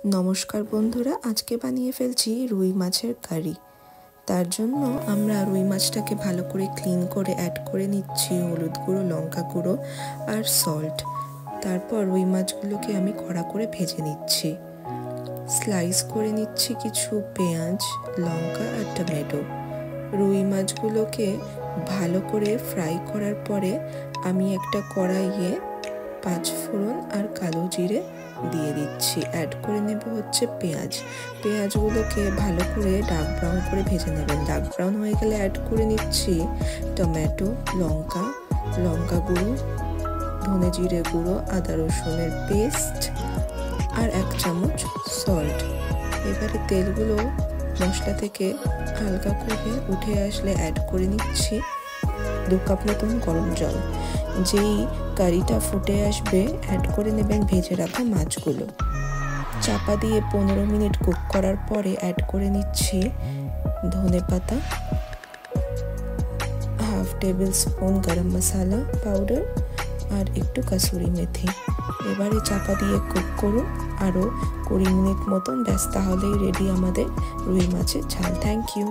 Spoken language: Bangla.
নমস্কার বন্ধুরা, আজকে বানিয়ে ফেলছি রুই মাছের কারি। তার জন্য আমরা রুই মাছটাকে ভালো করে ক্লিন করে অ্যাড করে নিচ্ছি হলুদ গুঁড়ো, লঙ্কা গুঁড়ো আর সল্ট। তারপর রুই মাছগুলোকে আমি কড়া করে ভেজে নিচ্ছি। স্লাইস করে নিচ্ছি কিছু পেঁয়াজ, লঙ্কা আর টমেটো। রুই মাছগুলোকে ভালো করে ফ্রাই করার পরে আমি একটা কড়াইয়ে 5 ফোড়ন আর কালো জিরে দিয়ে দিচ্ছি। অ্যাড করে নেব হচ্ছে পেঁয়াজগুলোকে ভালো করে ডার্ক ব্রাউন করে ভেজে নেবেন। ডার্ক ব্রাউন হয়ে গেলে অ্যাড করে নিচ্ছি টমেটো, লঙ্কা গুঁড়ো, ধনে জিরে গুঁড়ো, আদা রসুনের পেস্ট আর 1 চামচ সল্ট। এবারে তেলগুলো মশলা থেকে হালকা করে উঠে আসলে অ্যাড করে নিচ্ছি 2 কাপ মতন গরম জল। যেই কারিটা ফুটে আসবে অ্যাড করে নেবেন ভেজে রাখা মাছগুলো। চাপা দিয়ে 15 মিনিট কুক করার পরে অ্যাড করে নিচ্ছি ধনে পাতা, হাফ টেবিল স্পুন গরম মশলা পাউডার আর একটু কাসুরি মেথি। এবারে চাপা দিয়ে কুক করুন আরও 20 মিনিট মতন। ব্যাস, তাহলেই রেডি আমাদের রুই মাছের ঝাল। Thank you.